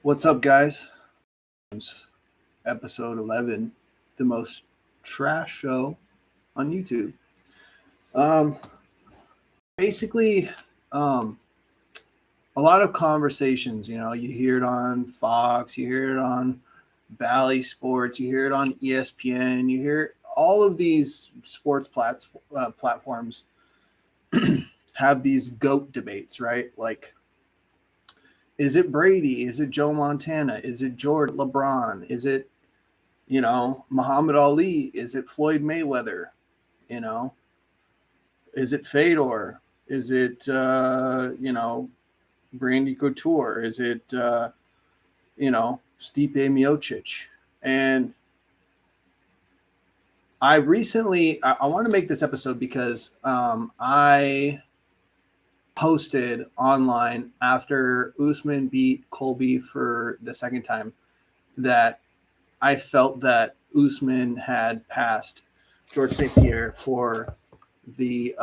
What's up, guys? Episode 11, the most trash show on YouTube. Basically, a lot of conversations, you hear it on Fox, you hear it on Bally Sports, you hear it on ESPN, you hear all of these sports platforms have these GOAT debates, right? Like, is it Brady? Is it Joe Montana? Is it Jordan LeBron? Is it, Muhammad Ali? Is it Floyd Mayweather? Is it Fedor? Is it, Brandy Couture? Is it, Stipe Miocic? And I want to make this episode because I posted online after Usman beat Colby for the second time that I felt that Usman had passed George St. Pierre for the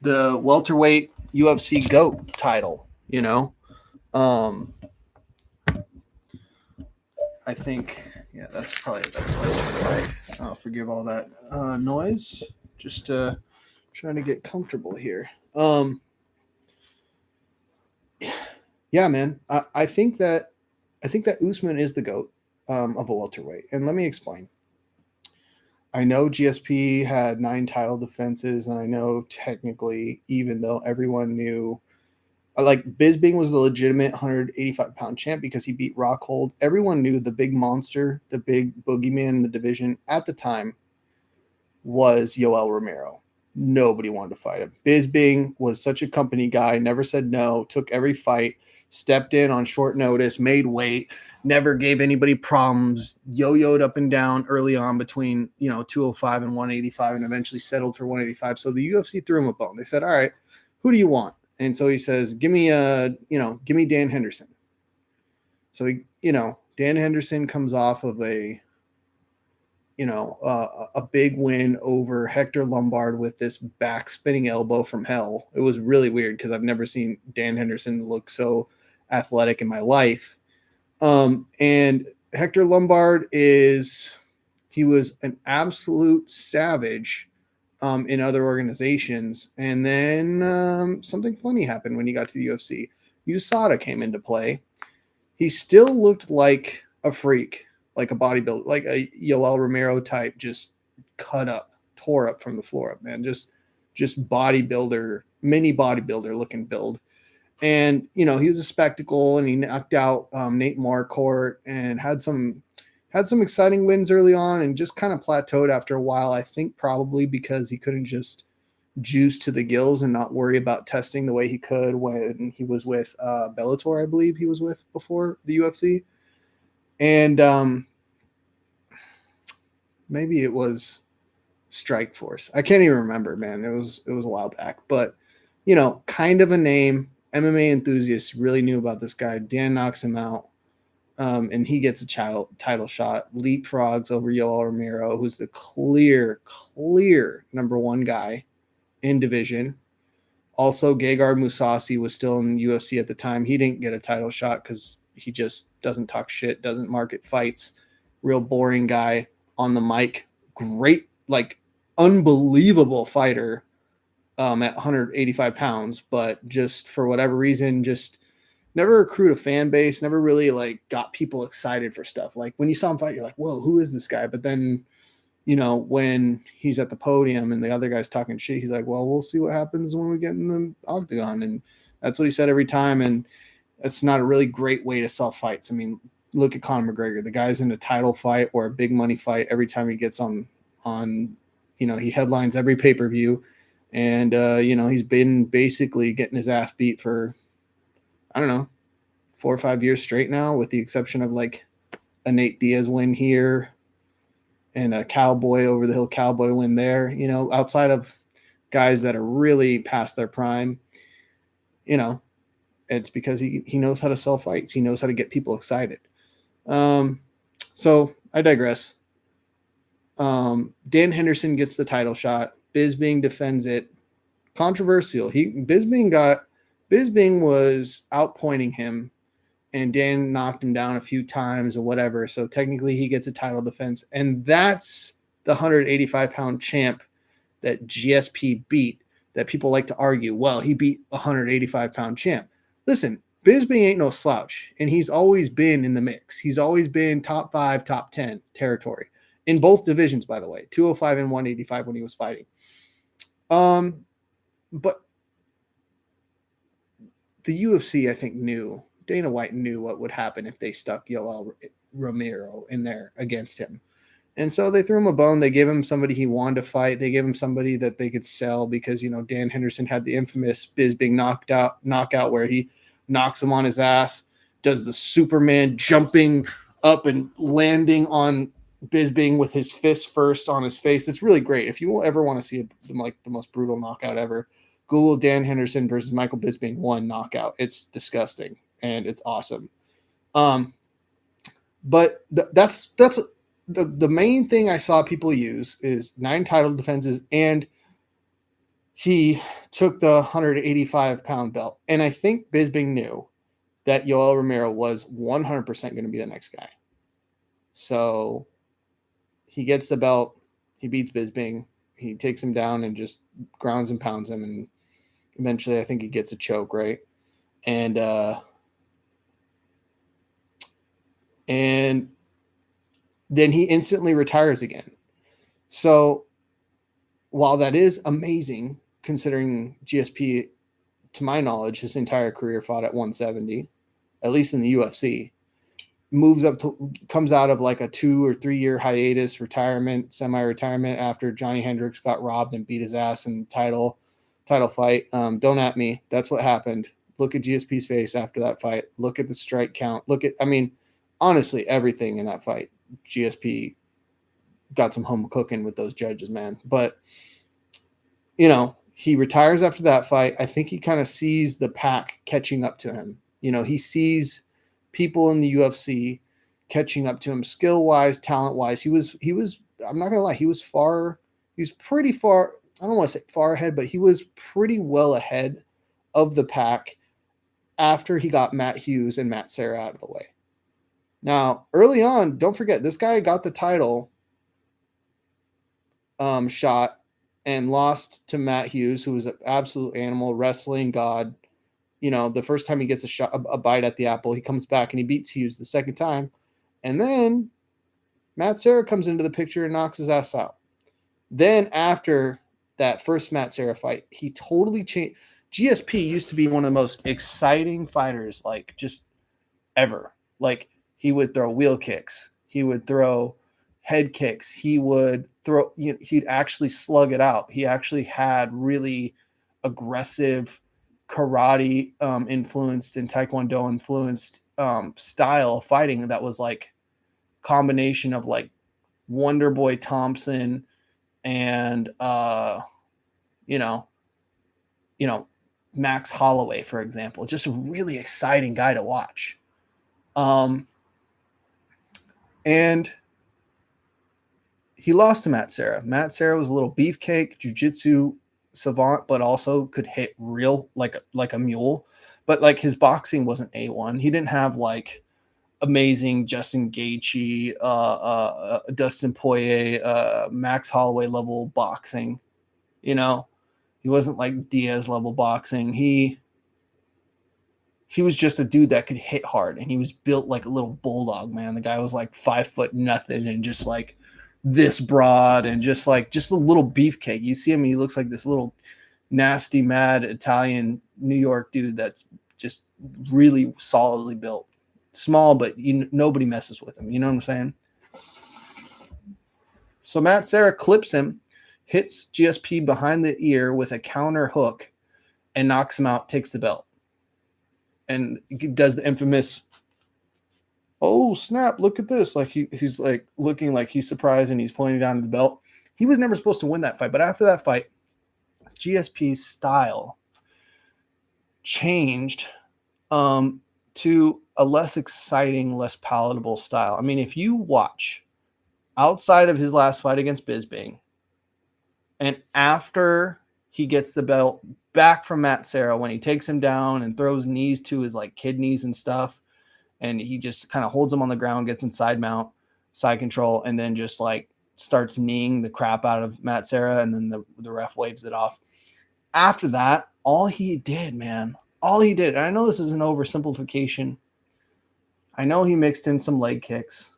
welterweight UFC GOAT title. I think, that's probably a better place. I'll forgive all that noise. Just trying to get comfortable here. Yeah, man. I think that Usman is the GOAT of a welterweight, and let me explain. I know GSP had 9 title defenses, and I know technically, even though everyone knew, like, Bisping was the legitimate 185-pound champ because he beat Rockhold. Everyone knew the big monster, the big boogeyman in the division at the time was Yoel Romero. Nobody wanted to fight him. Bisping was such a company guy, never said no, took every fight, stepped in on short notice, made weight, never gave anybody problems, yo-yoed up and down early on between, 205 and 185 and eventually settled for 185. So the UFC threw him a bone. They said, all right, who do you want? And so he says, give me Dan Henderson. So, Dan Henderson comes off of a big win over Hector Lombard with this back spinning elbow from hell. It was really weird because I've never seen Dan Henderson look so athletic in my life. And Hector Lombard he was an absolute savage in other organizations. And then something funny happened when he got to the UFC. USADA came into play. He still looked like a freak, like a bodybuilder, like a Yoel Romero type, just tore up from the floor up, man. Just bodybuilder, mini bodybuilder looking build. And, he was a spectacle, and he knocked out Nate Marquardt and had some exciting wins early on and just kind of plateaued after a while. I think probably because he couldn't just juice to the gills and not worry about testing the way he could when he was with Bellator, I believe he was with before the UFC. And maybe it was Strikeforce. I can't even remember, man. It was a while back. But, kind of a name. MMA enthusiasts really knew about this guy. Dan knocks him out, and he gets a title shot. Leapfrogs over Yoel Romero, who's the clear number one guy in division. Also, Gegard Mousasi was still in the UFC at the time. He didn't get a title shot because he just doesn't talk shit, doesn't market fights. Real boring guy on the mic. Great, like, unbelievable fighter at 185 pounds, but just for whatever reason, just never accrued a fan base, never really, like, got people excited for stuff. Like, when you saw him fight, you're like, whoa, who is this guy? But then, when he's at the podium and the other guy's talking shit, he's like, well, we'll see what happens when we get in the octagon. And that's what he said every time. And that's not a really great way to sell fights. I mean, look at Conor McGregor. The guy's in a title fight or a big money fight every time he gets on, he headlines every pay-per-view. And, he's been basically getting his ass beat for, I don't know, 4 or 5 years straight now, with the exception of, like, a Nate Diaz win here and a Cowboy over the hill Cowboy win there, outside of guys that are really past their prime, it's because he knows how to sell fights. He knows how to get people excited. So I digress. Dan Henderson gets the title shot. Bisping defends it. Controversial. Bisping was outpointing him and Dan knocked him down a few times or whatever. So technically he gets a title defense. And that's the 185-pound champ that GSP beat, that people like to argue, well, he beat a 185-pound champ. Listen, Bisping ain't no slouch, and he's always been in the mix. He's always been top 5, top 10 territory in both divisions, by the way, 205 and 185 when he was fighting. But the UFC, I think, Dana White knew what would happen if they stuck Yoel Romero in there against him. And so they threw him a bone. They gave him somebody he wanted to fight. They gave him somebody that they could sell because, Dan Henderson had the infamous Bisping knockout where he knocks him on his ass, does the Superman jumping up and landing on Bisping with his fist first on his face. It's really great. If you ever want to see the most brutal knockout ever, Google Dan Henderson versus Michael Bisping 1 knockout. It's disgusting and it's awesome. But that's the main thing I saw people use is 9 title defenses, and he took the 185-pound belt. And I think Bisping knew that Yoel Romero was 100% going to be the next guy. So he gets the belt. He beats Bisping. He takes him down and just grounds and pounds him. And eventually I think he gets a choke, right? And then he instantly retires again. So while that is amazing, considering GSP, to my knowledge, his entire career fought at 170, at least in the UFC, comes out of like a 2 or 3 year hiatus, semi-retirement after Johnny Hendricks got robbed and beat his ass in title fight. Don't at me. That's what happened. Look at GSP's face after that fight. Look at the strike count. Honestly, everything in that fight, GSP got some home cooking with those judges, man. But, he retires after that fight. I think he kind of sees the pack catching up to him. He sees people in the UFC catching up to him skill-wise, talent-wise. He was, I'm not going to lie, he was pretty far, I don't want to say far ahead, but he was pretty well ahead of the pack after he got Matt Hughes and Matt Serra out of the way. Now, early on, don't forget, this guy got the title shot and lost to Matt Hughes, who was an absolute animal, wrestling god. The first time he gets a bite at the apple, he comes back and he beats Hughes the second time. And then Matt Serra comes into the picture and knocks his ass out. Then after that first Matt Serra fight, he totally changed. GSP used to be one of the most exciting fighters, like, just ever. Like, he would throw wheel kicks. He would throw head kicks. He would he'd actually slug it out. He actually had really aggressive karate influenced and taekwondo influenced style of fighting that was like combination of like Wonder Boy Thompson and Max Holloway, for example. Just a really exciting guy to watch. And he lost to Matt Serra. Matt Serra was a little beefcake, jiu-jitsu savant, but also could hit real like a mule. But like his boxing wasn't A1. He didn't have like amazing Justin Gaethje, Dustin Poirier, Max Holloway level boxing. He wasn't like Diaz level boxing. He was just a dude that could hit hard, and he was built like a little bulldog, man. The guy was like 5 foot nothing and just like this broad and just a little beefcake. You see him, he looks like this little nasty, mad Italian New York dude that's just really solidly built. Small, but nobody messes with him. You know what I'm saying? So Matt Serra clips him, hits GSP behind the ear with a counter hook, and knocks him out, takes the belt. And does the infamous, oh snap, look at this. Like he's like looking like he's surprised and he's pointing down to the belt. He was never supposed to win that fight, but after that fight, GSP's style changed to a less exciting, less palatable style. I mean, if you watch outside of his last fight against Bisping, and after he gets the belt back from Matt Serra, when he takes him down and throws knees to his like kidneys and stuff, and he just kind of holds him on the ground, gets in side mount, side control, and then just like starts kneeing the crap out of Matt Serra, and then the ref waves it off. After that, all he did, and I know this is an oversimplification. I know he mixed in some leg kicks.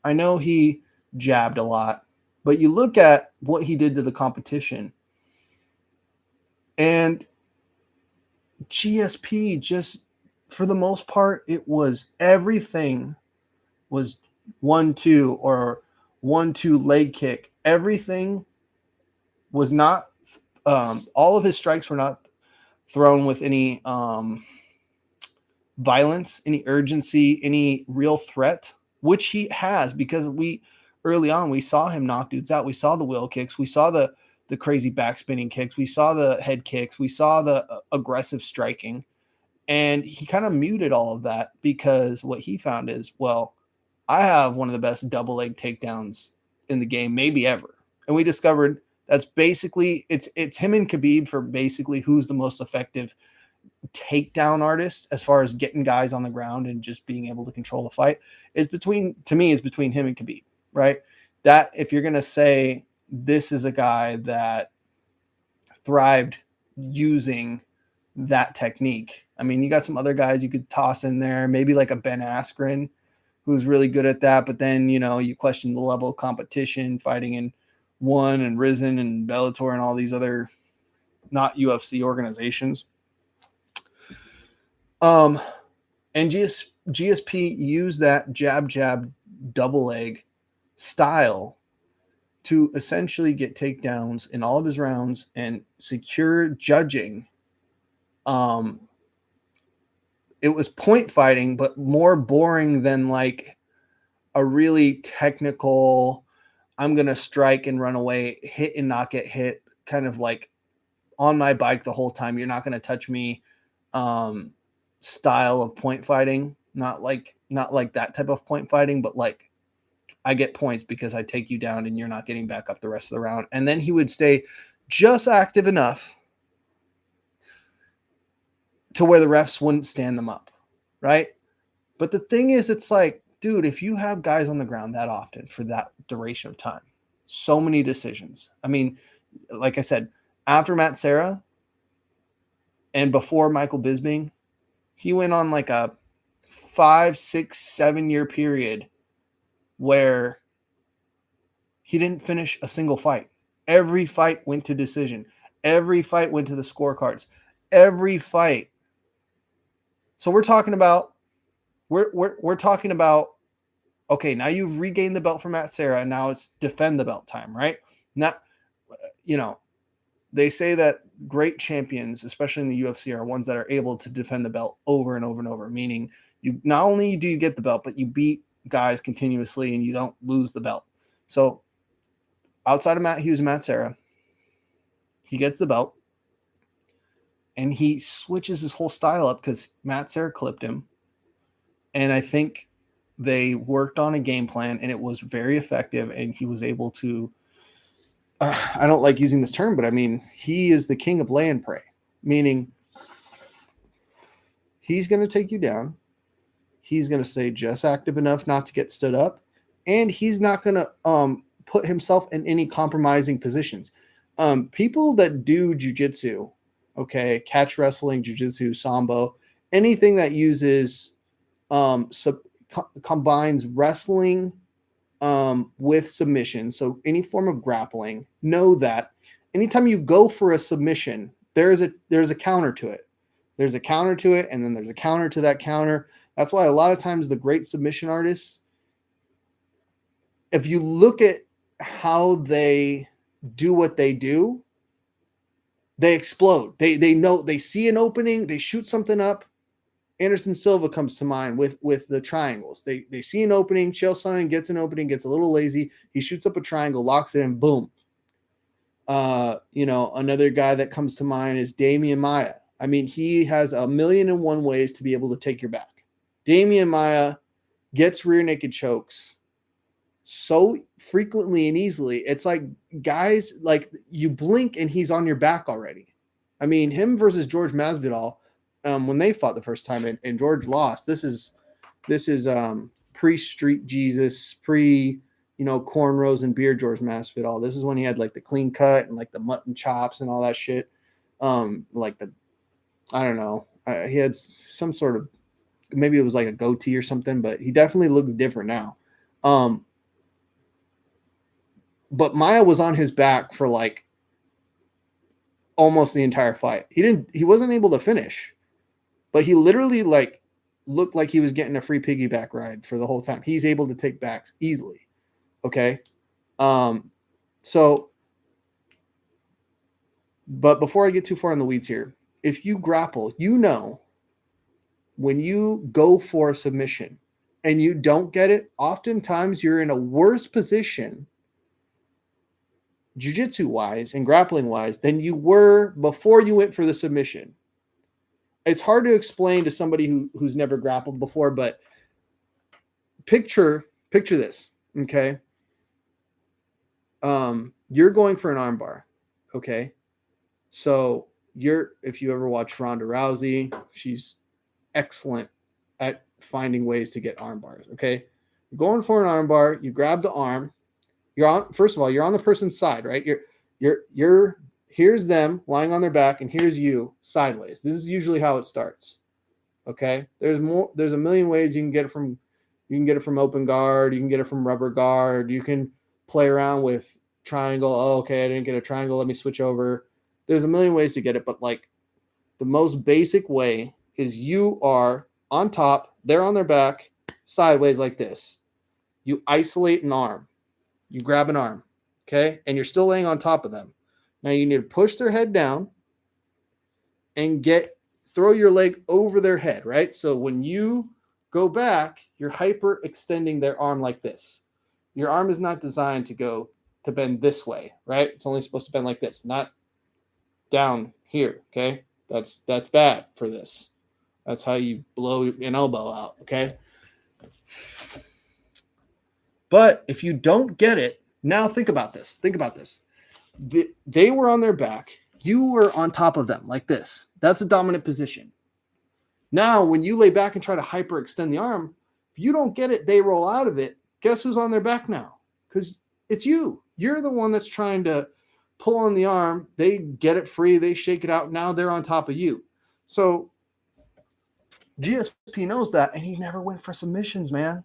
I know he jabbed a lot. But you look at what he did to the competition, and GSP just, for the most part, it was everything was 1-2 or 1-2 leg kick. Everything was not, all of his strikes were not thrown with any violence, any urgency, any real threat, which he has, because early on we saw him knock dudes out. We saw the wheel kicks, we saw the crazy backspinning kicks, we saw the head kicks, we saw the aggressive striking, and he kind of muted all of that because what he found is, well, I have one of the best double leg takedowns in the game, maybe ever. And we discovered that's basically it's him and Khabib for basically who's the most effective takedown artist as far as getting guys on the ground and just being able to control the fight. It's between him and Khabib, right? That if you're going to say this is a guy that thrived using that technique, I mean, you got some other guys you could toss in there, maybe like a Ben Askren, who's really good at that. But then, you question the level of competition fighting in ONE and Risen and Bellator and all these other not UFC organizations. And GSP used that jab double leg style to essentially get takedowns in all of his rounds and secure judging. It was point fighting, but more boring than like a really technical, I'm going to strike and run away, hit and not get hit, kind of like on my bike the whole time, you're not going to touch me style of point fighting. Not like that type of point fighting, but like I get points because I take you down and you're not getting back up the rest of the round. And then he would stay just active enough to where the refs wouldn't stand them up, right? But the thing is, it's like, dude, if you have guys on the ground that often for that duration of time, so many decisions. I mean, like I said, after Matt Serra and before Michael Bisping, he went on like a 5, 6, 7 year period where he didn't finish a single fight. Every fight went to decision. Every fight went to the scorecards. Every fight. So we're talking about, okay, now you've regained the belt from Matt Serra, and now it's defend the belt time, right? Not, they say that great champions, especially in the UFC, are ones that are able to defend the belt over and over and over, meaning you not only do you get the belt, but you beat guys continuously and you don't lose the belt. So outside of Matt Hughes and Matt Serra, he gets the belt and he switches his whole style up because Matt Serra clipped him. And I think they worked on a game plan and it was very effective, and he was able to, I don't like using this term, but I mean, he is the king of lay and pray, meaning he's going to take you down. He's going to stay just active enough not to get stood up, and he's not going to put himself in any compromising positions. People that do jiu-jitsu, okay, catch wrestling, jiu-jitsu, sambo, anything that uses combines wrestling with submission, so any form of grappling, know that anytime you go for a submission, there's a counter to it. There's a counter to it, and then there's a counter to that counter. That's why a lot of times the great submission artists, if you look at how they do what they do, they explode. They know, they see an opening, they shoot something up. Anderson Silva comes to mind with the triangles. They see an opening, Chael Sonnen gets an opening, gets a little lazy, he shoots up a triangle, locks it in, boom. Another guy that comes to mind is Damian Maia. I mean, he has 1,000,001 ways to be able to take your back. Damian Maia gets rear naked chokes so frequently and easily. It's like guys, like you blink and he's on your back already. I mean, him versus George Masvidal, when they fought the first time and George lost, this is This is pre-Street Jesus, cornrows and beard George Masvidal. This is when he had like the clean cut and like the mutton chops and all that shit. Like I don't know. He had some sort of, maybe it was like a goatee or something, but he definitely looks different now. But Maia was on his back for like almost the entire fight. He wasn't able to finish, but he literally like looked like he was getting a free piggyback ride for the whole time. He's able to take backs easily. Okay. So, but before I get too far in the weeds here, if you grapple, when you go for a submission and you don't get it, oftentimes you're in a worse position jiu-jitsu wise and grappling wise than you were before you went for the submission. It's hard to explain to somebody who's never grappled before, but picture this, okay? You're going for an armbar, okay? So if you ever watch Ronda Rousey, she's excellent at finding ways to get arm bars, okay? You're going for an armbar, you grab the arm, first of all, you're on the person's side, right? Here's them lying on their back, and here's you sideways. This is usually how it starts. Okay. There's a million ways you can get it from. You can get it from open guard. You can get it from rubber guard. You can play around with triangle. Oh, okay, I didn't get a triangle. Let me switch over. There's a million ways to get it, but like the most basic way is you are on top, they're on their back, sideways like this. You isolate an arm. You grab an arm, okay? And you're still laying on top of them. Now you need to push their head down and throw your leg over their head, right? So when you go back, you're hyper extending their arm like this. Your arm is not designed to bend this way, right? It's only supposed to bend like this, not down here, okay? That's bad for this. That's how you blow an elbow out, okay? But if you don't get it, now think about this. They were on their back. You were on top of them like this. That's a dominant position. Now, when you lay back and try to hyperextend the arm, if you don't get it, they roll out of it. Guess who's on their back now? Because it's you. You're the one that's trying to pull on the arm. They get it free. They shake it out. Now they're on top of you. So GSP knows that, and he never went for submissions, man.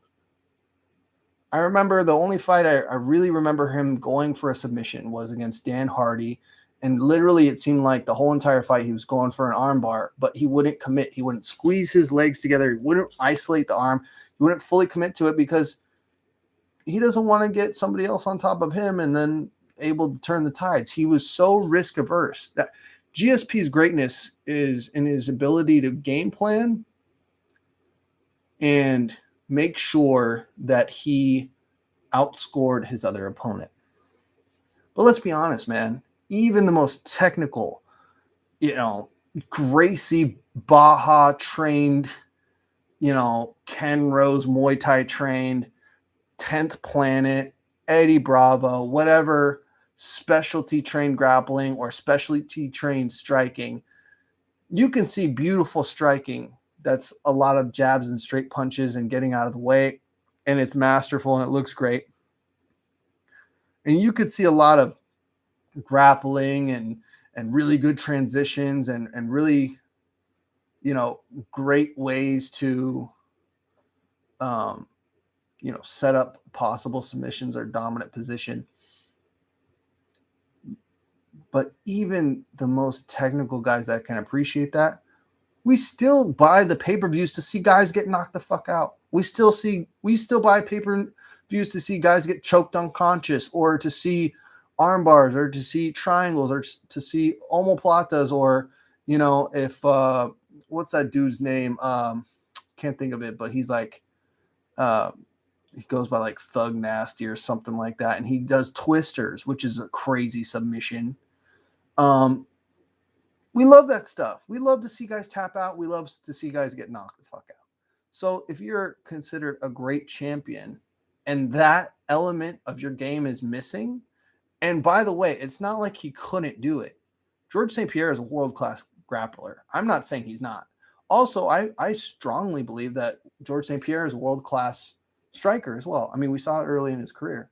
I remember the only fight I really remember him going for a submission was against Dan Hardy. And literally it seemed like the whole entire fight he was going for an armbar, but he wouldn't commit. He wouldn't squeeze his legs together. He wouldn't isolate the arm. He wouldn't fully commit to it because he doesn't want to get somebody else on top of him and then able to turn the tides. He was so risk averse. That GSP's greatness is in his ability to game plan and make sure that he outscored his other opponent. But let's be honest, man. Even the most technical, Gracie Baja trained, Ken Rose Muay Thai trained, 10th Planet, Eddie Bravo, whatever specialty trained grappling or specialty trained striking, you can see beautiful striking. That's a lot of jabs and straight punches and getting out of the way. And it's masterful and it looks great. And you could see a lot of grappling and really good transitions and really, great ways to, set up possible submissions or dominant position. But even the most technical guys that can appreciate that, we still buy the pay-per-views to see guys get knocked the fuck out. We still buy pay-per-views to see guys get choked unconscious, or to see arm bars, or to see triangles, or to see omoplatas, or, if what's that dude's name? Can't think of it, but he's like, he goes by like Thug Nasty or something like that, and he does twisters, which is a crazy submission. We love that stuff. We love to see guys tap out. We love to see guys get knocked the fuck out. So if you're considered a great champion and that element of your game is missing, and by the way, it's not like he couldn't do it. George St. Pierre is a world-class grappler. I'm not saying he's not. Also, I strongly believe that George St. Pierre is a world-class striker as well. I mean, we saw it early in his career,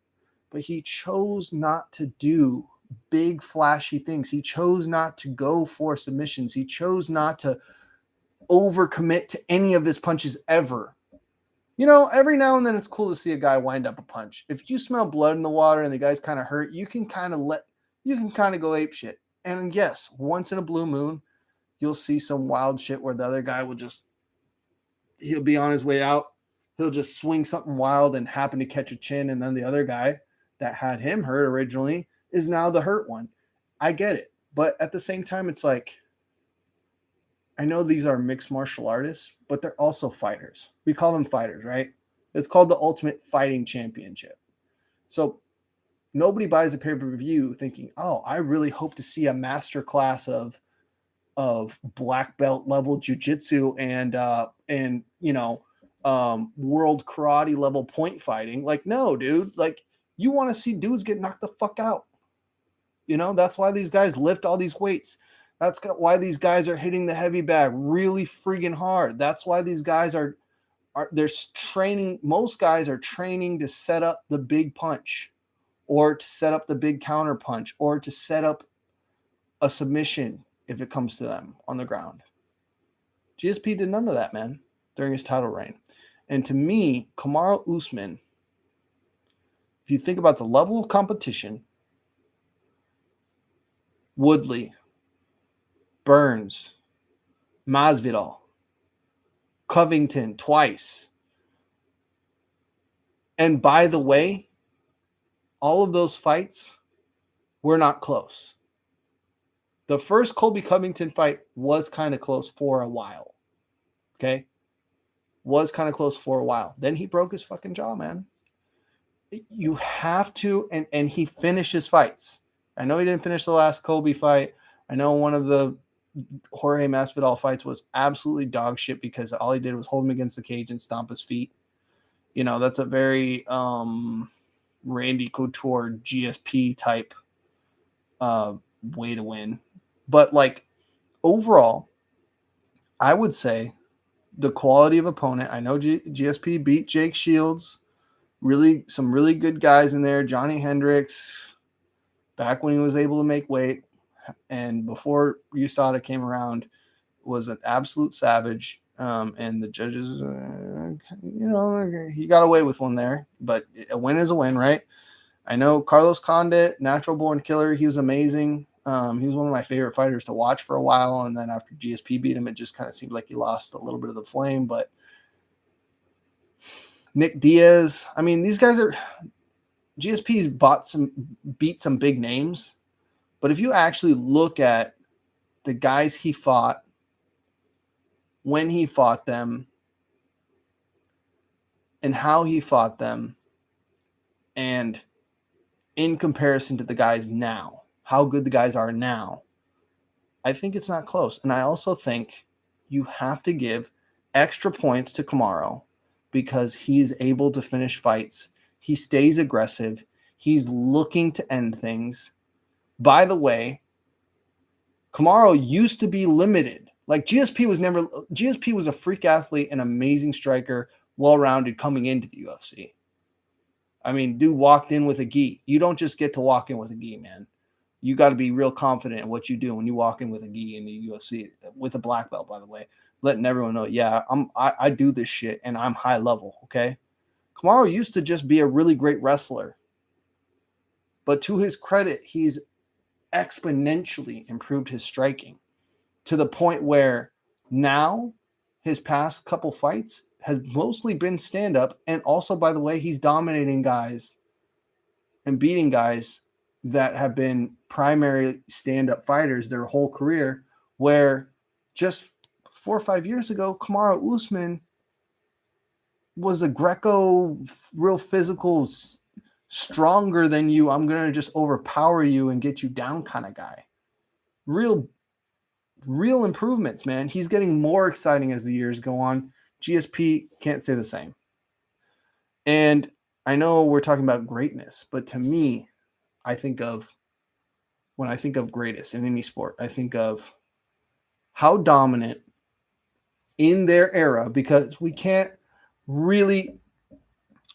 but he chose not to do big flashy things. He chose not to go for submissions. He chose not to overcommit to any of his punches ever. You know, every now and then it's cool to see a guy wind up a punch. If you smell blood in the water and the guy's kind of hurt, you can kind of go ape shit. And yes, once in a blue moon, you'll see some wild shit where the other guy he'll be on his way out. He'll just swing something wild and happen to catch a chin. And then the other guy that had him hurt originally is now the hurt one. I get it. But at the same time, it's like, I know these are mixed martial artists, but they're also fighters. We call them fighters, right? It's called the Ultimate Fighting Championship. So nobody buys a pay-per-view thinking, oh, I really hope to see a master class of black belt level jiu-jitsu and world karate level point fighting. Like, no, dude. Like, you want to see dudes get knocked the fuck out. You know, that's why these guys lift all these weights. That's why these guys are hitting the heavy bag really friggin' hard. That's why these guys are they're training. Most guys are training to set up the big punch, or to set up the big counter punch, or to set up a submission if it comes to them on the ground. GSP did none of that, man, during his title reign. And to me, Kamaru Usman, if you think about the level of competition, Woodley, Burns, Masvidal, Covington twice. And by the way, all of those fights were not close. The first Colby Covington fight was kind of close for a while. Okay? Was kind of close for a while. Then he broke his fucking jaw, man. You have to, and he finishes fights. I know he didn't finish the last Colby fight. I know one of the Jorge Masvidal fights was absolutely dog shit because all he did was hold him against the cage and stomp his feet. You know, that's a very Randy Couture GSP type way to win. But like overall, I would say the quality of opponent. I know GSP beat Jake Shields. Really, some really good guys in there. Johnny Hendricks, back when he was able to make weight, and before USADA came around, was an absolute savage. And the judges, he got away with one there, but a win is a win, right? I know Carlos Condit, natural born killer. He was amazing. He was one of my favorite fighters to watch for a while. And then after GSP beat him, it just kind of seemed like he lost a little bit of the flame. But Nick Diaz, I mean, these guys are GSP's beat some big names. But if you actually look at the guys he fought, when he fought them, and how he fought them, and in comparison to the guys now, how good the guys are now, I think it's not close. And I also think you have to give extra points to Kamaru because he's able to finish fights. He stays aggressive. He's looking to end things. By the way, Kamaru used to be limited. Like GSP was a freak athlete, an amazing striker, well-rounded coming into the UFC. I mean, dude walked in with a gi. You don't just get to walk in with a gi, man. You got to be real confident in what you do when you walk in with a gi in the UFC, with a black belt, by the way, letting everyone know, yeah, I do this shit and I'm high level, okay? Kamaru used to just be a really great wrestler. But to his credit, he's exponentially improved his striking to the point where now his past couple fights has mostly been stand-up. And also, by the way, he's dominating guys and beating guys that have been primary stand-up fighters their whole career, where just 4 or 5 years ago, Kamaru Usman was a Greco, real physical, stronger than you. I'm going to just overpower you and get you down kind of guy. Real improvements, man. He's getting more exciting as the years go on. GSP can't say the same. And I know we're talking about greatness, but to me, when I think of greatest in any sport, I think of how dominant in their era, because we can't really,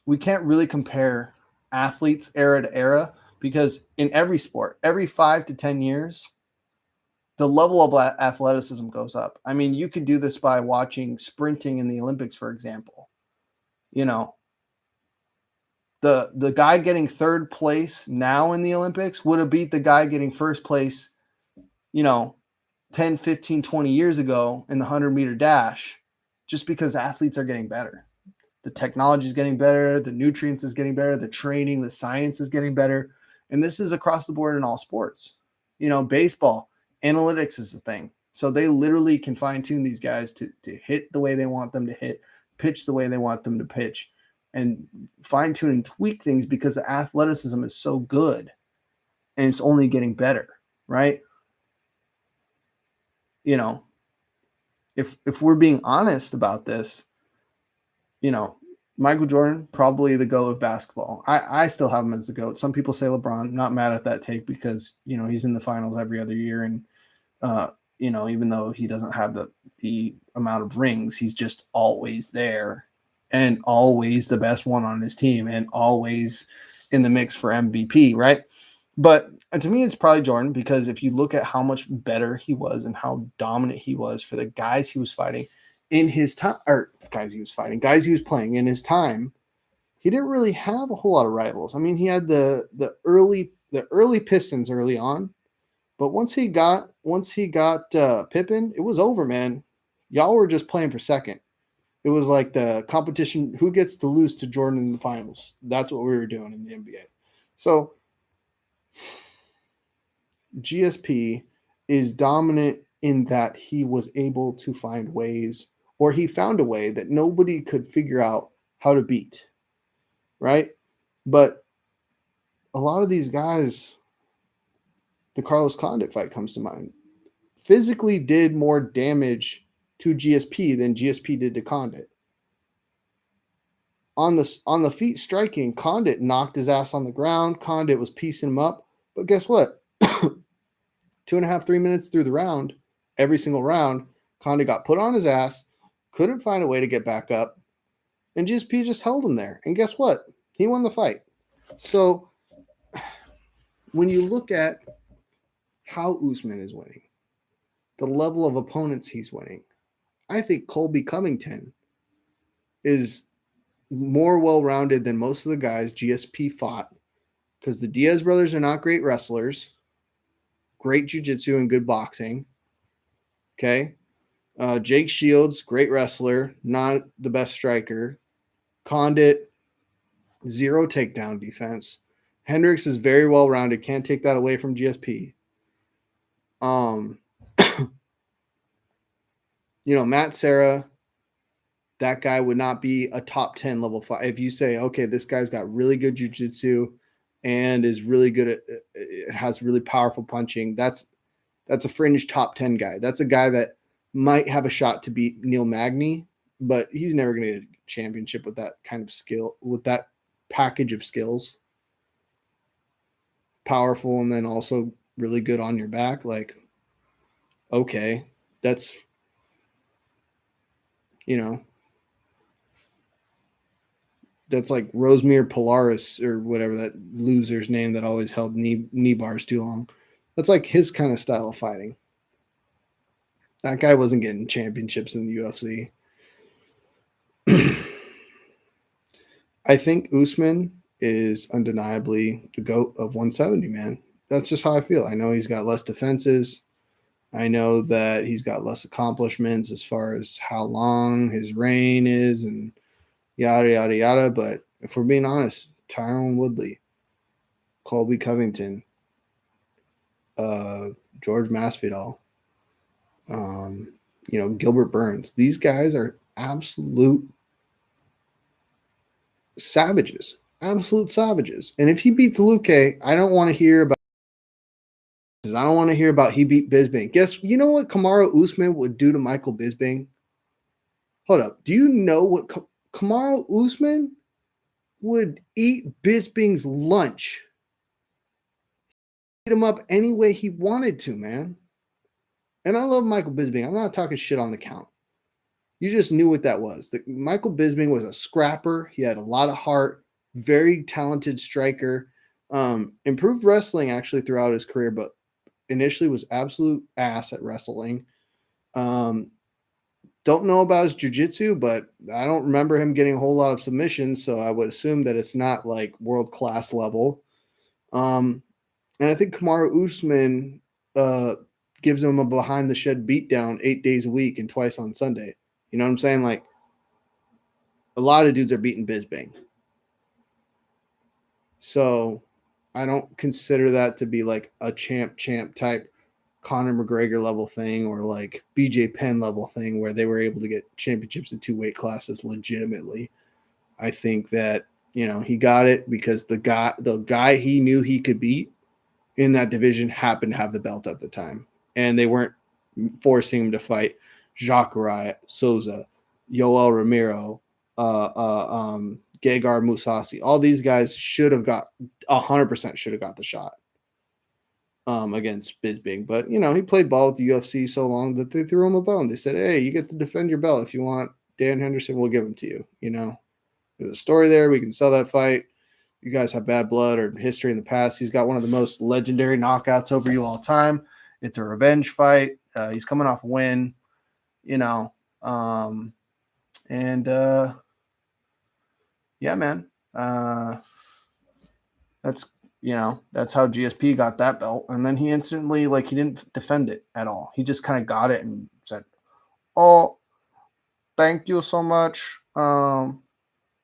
we can't really compare athletes era to era because in every sport, every 5 to 10 years, the level of athleticism goes up. I mean, you could do this by watching sprinting in the Olympics, for example. You know, the guy getting third place now in the Olympics would have beat the guy getting first place, 10, 15, 20 years ago in the 100-meter dash, just because athletes are getting better. The technology is getting better, the nutrients is getting better, the training, the science is getting better. And this is across the board in all sports. Baseball, analytics is a thing. So they literally can fine tune these guys to hit the way they want them to hit, pitch the way they want them to pitch, and fine tune and tweak things because the athleticism is so good and it's only getting better, right? If we're being honest about this, Michael Jordan, probably the GOAT of basketball. I still have him as the GOAT. Some people say LeBron. Not mad at that take because, he's in the finals every other year. And, even though he doesn't have the amount of rings, he's just always there and always the best one on his team and always in the mix for MVP, right? But to me, it's probably Jordan because if you look at how much better he was and how dominant he was for the guys he was fighting in his time, or guys he was playing in his time, he didn't really have a whole lot of rivals. I mean, he had the early Pistons early on, but once he got Pippen, it was over, man. Y'all were just playing for second. It was like the competition, who gets to lose to Jordan in the finals. That's what we were doing in the NBA. So GSP is dominant in that he was able to find ways, or he found a way that nobody could figure out how to beat, right? But a lot of these guys, the Carlos Condit fight comes to mind, physically did more damage to GSP than GSP did to Condit. On the feet striking, Condit knocked his ass on the ground. Condit was piecing him up. But guess what? 2.5, 3 minutes through the round, every single round, Condit got put on his ass, couldn't find a way to get back up, and GSP just held him there. And guess what? He won the fight. So when you look at how Usman is winning, the level of opponents he's winning, I think Colby Covington is more well-rounded than most of the guys GSP fought because the Diaz brothers are not great wrestlers, great jiu-jitsu and good boxing. Okay. Jake Shields, great wrestler, not the best striker. Condit, 0 takedown defense. Hendricks is very well-rounded. Can't take that away from GSP. Matt Serra, that guy would not be a top 10 level 5. If you say, okay, this guy's got really good jiu-jitsu and is really good at it, has really powerful punching, that's a fringe top 10 guy. That's a guy that might have a shot to beat Neil Magny, but he's never going to get a championship with that kind of skill, with that package of skills. Powerful and then also really good on your back. Like, okay, that's, that's like Rosemir Polaris or whatever that loser's name that always held knee bars too long. That's like his kind of style of fighting. That guy wasn't getting championships in the UFC. I think Usman is undeniably the GOAT of 170, man. That's just how I feel. I know he's got less defenses. I know that he's got less accomplishments as far as how long his reign is and yada, yada, yada. But if we're being honest, Tyron Woodley, Colby Covington, George Masvidal, Gilbert Burns, these guys are absolute savages. Absolute savages. And if he beats Luque, I don't want to hear about he beat Bisping. Guess you know what Kamaru Usman would do to Michael Bisping? Hold up. Do you know what Kamaru Usman would eat Bisping's lunch? Eat him up any way he wanted to, man. And I love Michael Bisping. I'm not talking shit on the count. You just knew what that was. Michael Bisping was a scrapper. He had a lot of heart, very talented striker. Improved wrestling actually throughout his career, but initially was absolute ass at wrestling. Um, don't know about his jiu-jitsu, but I don't remember him getting a whole lot of submissions, so I would assume that it's not like world-class level. And I think Kamaru Usman gives him a behind-the-shed beatdown 8 days a week and twice on Sunday. You know what I'm saying? Like, a lot of dudes are beating Bisping. So I don't consider that to be like a champ type Conor McGregor level thing or like BJ Penn level thing where they were able to get championships in 2 weight classes legitimately. I think that, he got it because the guy he knew he could beat in that division happened to have the belt at the time. And they weren't forcing him to fight Jacare Souza, Yoel Romero, Gegard Mousasi. All these guys should have got 100% should have got the shot against Bisping. But, he played ball with the UFC so long that they threw him a bone. They said, hey, you get to defend your belt. If you want Dan Henderson, we'll give him to you. There's a story there. We can sell that fight. You guys have bad blood or history in the past. He's got one of the most legendary knockouts over you all time. It's a revenge fight. He's coming off a win, and yeah, man. That's how GSP got that belt. And then he instantly, he didn't defend it at all. He just kind of got it and said, oh, thank you so much.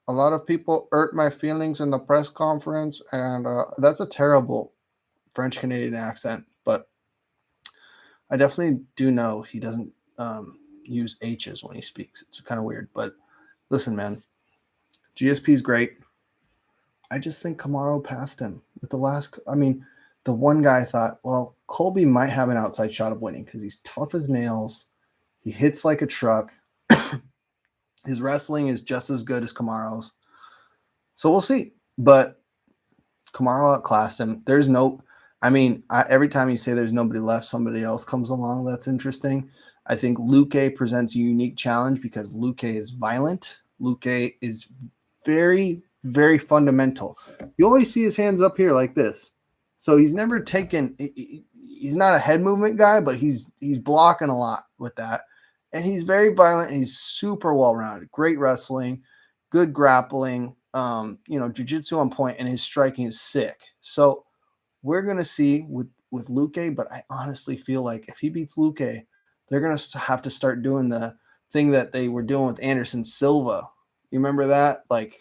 A lot of people hurt my feelings in the press conference. And that's a terrible French Canadian accent. But I definitely do know he doesn't use H's when he speaks. It's kind of weird. But listen, man, GSP is great. I just think Kamaru passed him with the one guy I thought, well, Colby might have an outside shot of winning because he's tough as nails. He hits like a truck. His wrestling is just as good as Kamaru's. So we'll see. But Kamaru outclassed him. Every time you say there's nobody left, somebody else comes along that's interesting. I think Luque presents a unique challenge because Luque is violent. Luque is very, very fundamental. You always see his hands up here like this. So he's never taken he's not a head movement guy, but he's blocking a lot with that. And he's very violent and he's super well-rounded. Great wrestling, good grappling, jiu-jitsu on point, and his striking is sick. So we're going to see with Luque, but I honestly feel like if he beats Luque, they're going to have to start doing the thing that they were doing with Anderson Silva. You remember that? Like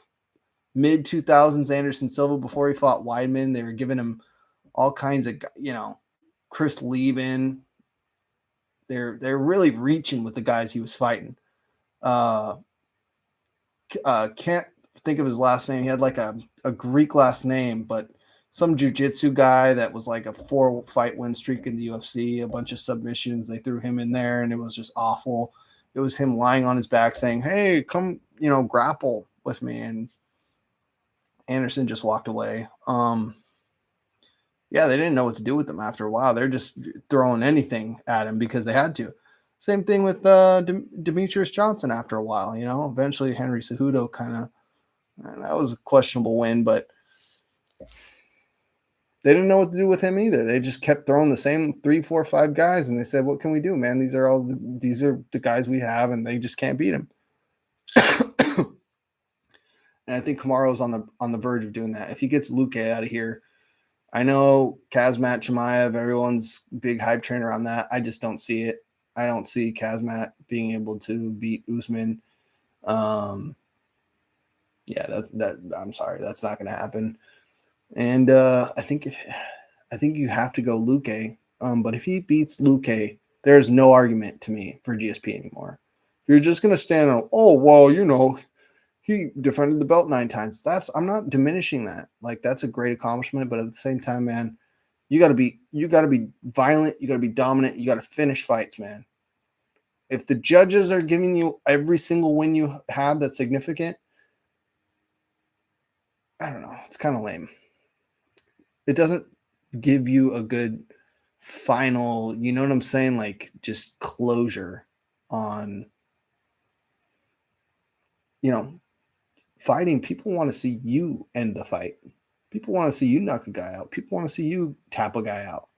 mid-2000s Anderson Silva before he fought Weidman, they were giving him all kinds of, Chris Lieben. They're really reaching with the guys he was fighting. Can't think of his last name. He had like a Greek last name, but some jiu-jitsu guy that was like a 4-fight win streak in the UFC, a bunch of submissions. They threw him in there and it was just awful. It was him lying on his back saying, hey, come, grapple with me. And Anderson just walked away. Yeah, they didn't know what to do with him after a while. They're just throwing anything at him because they had to. Same thing with Demetrius Johnson after a while. Eventually Henry Cejudo that was a questionable win, but they didn't know what to do with him either. They just kept throwing the same 3, 4, 5 guys, and they said, what can we do, man? These are the guys we have, and they just can't beat him. And I think Kamaru's on the verge of doing that. If he gets Luque out of here, I know Kazmat Chimaev, everyone's big hype train around that. I just don't see it. I don't see Kazmat being able to beat Usman. I'm sorry, that's not going to happen. And I think you have to go Luque. But if he beats Luque, there's no argument to me for GSP anymore. If you're just going to stand on, he defended the belt 9 times. I'm not diminishing that. Like, that's a great accomplishment, but at the same time, man, you got to be violent, you got to be dominant, you got to finish fights, man. If the judges are giving you every single win you have that's significant, I don't know, it's kind of lame. It doesn't give you a good final, you know what I'm saying? Like, just closure on fighting, people want to see you end the fight. People want to see you knock a guy out. People want to see you tap a guy out.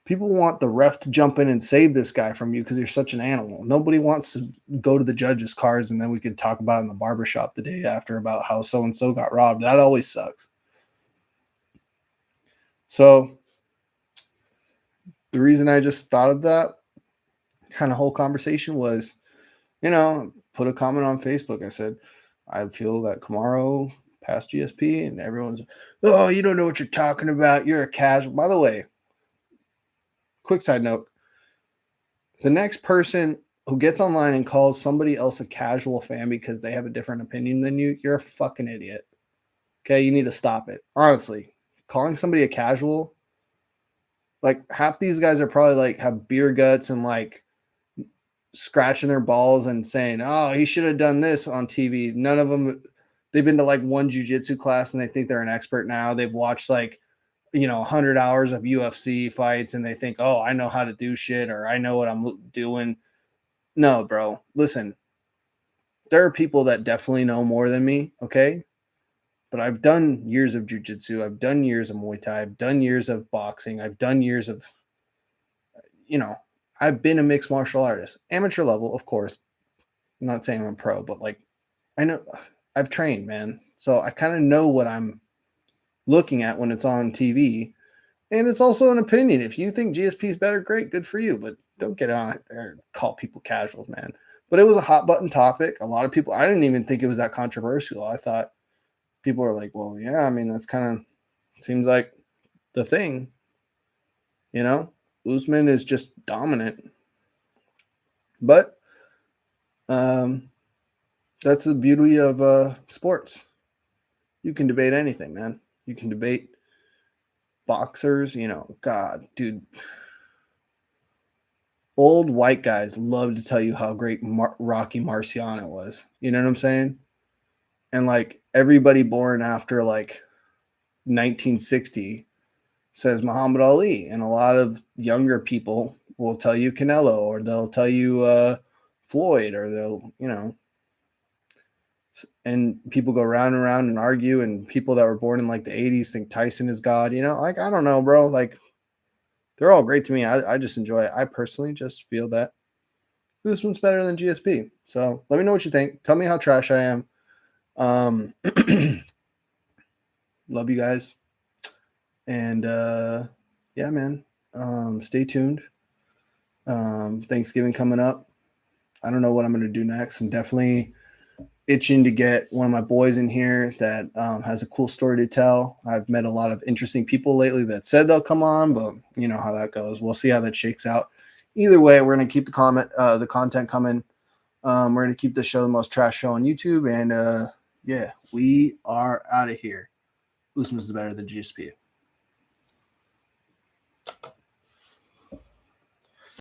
People want the ref to jump in and save this guy from you because you're such an animal. Nobody wants to go to the judges' cars and then we could talk about it in the barbershop the day after about how so-and-so got robbed. That always sucks. So the reason I just thought of that kind of whole conversation was, put a comment on Facebook. I said, I feel that Kamaru passed GSP, and everyone's, oh, you don't know what you're talking about. You're a casual. By the way, quick side note, the next person who gets online and calls somebody else a casual fan because they have a different opinion than you, you're a fucking idiot. Okay, you need to stop it. Honestly, calling somebody a casual, like half these guys are probably like have beer guts and like scratching their balls and saying, oh, he should have done this on TV. None of them, they've been to like one jiu-jitsu class and they think they're an expert now. They've watched like, 100 hours of UFC fights and they think, oh, I know how to do shit or I know what I'm doing. No, bro. Listen, there are people that definitely know more than me, okay? But I've done years of jiu-jitsu. I've done years of Muay Thai. I've done years of boxing. I've done years of, I've been a mixed martial artist. Amateur level, of course. I'm not saying I'm pro, but like, I know I've trained, man. So I kind of know what I'm looking at when it's on TV. And it's also an opinion. If you think GSP is better, great, good for you. But don't get on it there and call people casuals, man. But it was a hot button topic. A lot of people, I didn't even think it was that controversial. I thought people were like, well, yeah, I mean, that's kind of seems like the thing. Usman is just dominant. But that's the beauty of sports. You can debate anything, man. You can debate boxers, God, dude. Old white guys love to tell you how great Rocky Marciano was. You know what I'm saying? And like everybody born after like 1960 says Muhammad Ali. And a lot of younger people will tell you Canelo or they'll tell you Floyd or they'll, and people go round and round and argue. And people that were born in like the 80s think Tyson is God. Like, I don't know, bro. Like, they're all great to me. I just enjoy it. I personally just feel that this one's better than GSP. So let me know what you think. Tell me how trash I am. Love you guys. And yeah, man. Stay tuned. Thanksgiving coming up. I don't know what I'm going to do next. I'm definitely itching to get one of my boys in here that has a cool story to tell. I've met a lot of interesting people lately that said they'll come on, but you know how that goes. We'll see how that shakes out. Either way, we're going to keep the content coming. We're going to keep the show the most trash show on YouTube. And yeah, we are out of here. Usman's the better than GSP.